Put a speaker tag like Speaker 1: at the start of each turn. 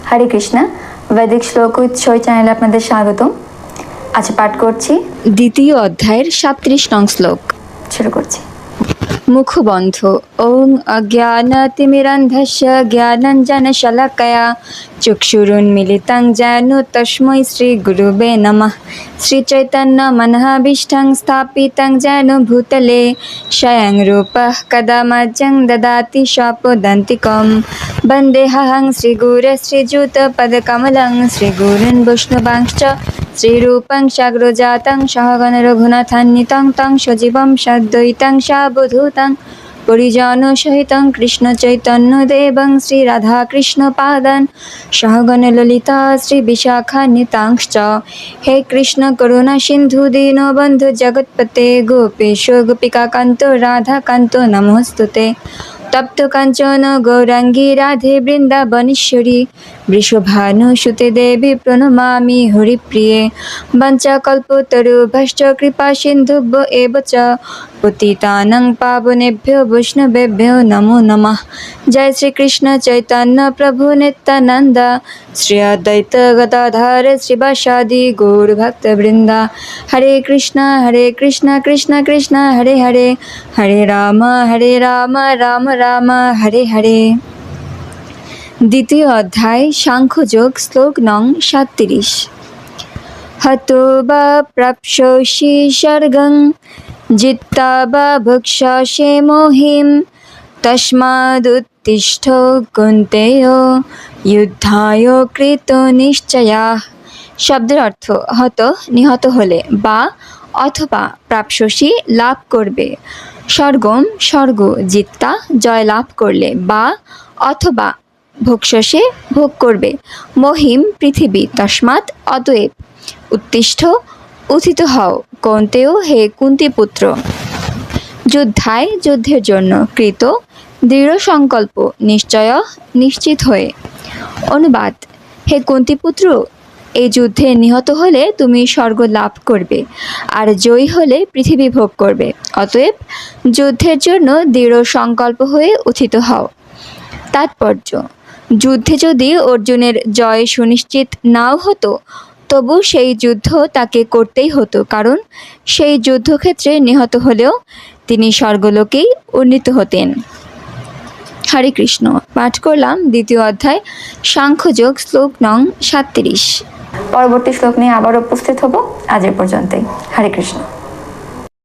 Speaker 1: হরে কৃষ্ণা, বৈদিক শ্লোক উইথ সই চ্যানেলে আপনাদের স্বাগতম। আচ্ছা, পাঠ করছি
Speaker 2: দ্বিতীয় অধ্যায়ের 37 নং শ্লোক।
Speaker 1: শুরু করছি।
Speaker 2: মুখবন্ধ। ওং অজ্ঞানতিমিরন্ধস্য জ্ঞানাঞ্জনশলাকয়া চক্ষুরুন্মিলিतं যেন তস্मै শ্রীগুরুবে নমঃ। শ্রীচৈতন্যমনঃভীষ্টং স্থাপিतं যেন ভূতলে স্বয়ং রূপः কদা মह्यं দদাতি স্বপদান্তিকं। বন্দেহং শ্রীগুরুশ্রীযুতপদকমलं শ্রীগুরুन् বৈষ্ণবাंश्च শ্রীরূপং সাগ্রজাतं সহগণ রঘুনাথান্বিतं तं সজীবं সাদ্বৈतं সাবধূतं পরিজনসহিतं কৃষ্ণ চৈতন্যদেবং শ্রীরাধাকৃষ্ণপাদান সহগণ ললিতা শ্রীবিশাখান্বিতাংশ্চ। হে কৃষ্ণ করুণা সিন্ধু দীনবন্ধু জগৎপতে গোপেশ গোপিকাকান্ত রাধাকান্ত নমস্তুতে। তপ্ত কাঞ্চন গৌরাঙ্গী রাধে বৃন্দাবনেশ্বরী বৃষভানুসুতে দেবী প্রণমামি হরিপ্রিয়ে। বঞ্চকল্পতরুভ্যশ্চ কৃপা সিন্ধুভ্য এব চ পতিতানাং পাবনেভ্যো বৈষ্ণবেভ্যো নমো নমঃ। জয় শ্রীকৃষ্ণ চৈতন্য প্রভু নিত্যানন্দ শ্রী অদ্বৈত গদাধর শ্রীবাসাদি গৌর ভক্তবৃন্দা। হরে কৃষ্ণ কৃষ্ণ কৃষ্ণ হরে হরে, হরে রাম রাম রাম হরে হরে। দ্বিতীয় অধ্যায় সাংখ্যযোগ, শ্লোক নং 37। হতো বা প্রাপ্স্যসি স্বর্গং জিত্বা বা ভক্ষসে মোহিম তস্মাদুত্তিষ্ঠ কুন্তেয় যুদ্ধায় কৃত নিশ্চয়াঃ। শব্দের অর্থ হত নিহত হলে, বা অথবা প্রাপ্স্যসি লাভ করবে, স্বর্গম স্বর্গ, জিত্তা জয় লাভ করলে, বা অথবা ভক্ষসে ভোগ করবে, মহিম পৃথিবী, তস্মাৎ অতএব, উত্তিষ্ঠ উত্থিত হও, কৌন্তেয় হে কুন্তিপুত্র, যুদ্ধায় যুদ্ধের জন্য, কৃত দৃঢ় সংকল্প, নিশ্চয় নিশ্চিত হয়ে। অনুবাদ: হে কুন্তিপুত্র, এই যুদ্ধে নিহত হলে তুমি স্বর্গ লাভ করবে, আর জয়ী হলে পৃথিবী ভোগ করবে। অতএব যুদ্ধের জন্য দৃঢ় সংকল্প হয়ে উত্থিত হও। তাৎপর্য: যুদ্ধে যদি অর্জুনের জয় সুনিশ্চিত নাও হতো, তবু সেই যুদ্ধ তাকে করতেই হতো, কারণ সেই যুদ্ধক্ষেত্রে নিহত হলেও তিনি স্বর্গলোকেই উন্নীত হতেন। হরে কৃষ্ণ। পাঠ করলাম দ্বিতীয় অধ্যায় সাংখ্যযোগ, শ্লোক নং 37।
Speaker 1: পরবর্তী শ্লোক নিয়ে আবার উপস্থিত হব। আজ এ পর্যন্তই। হরে কৃষ্ণ।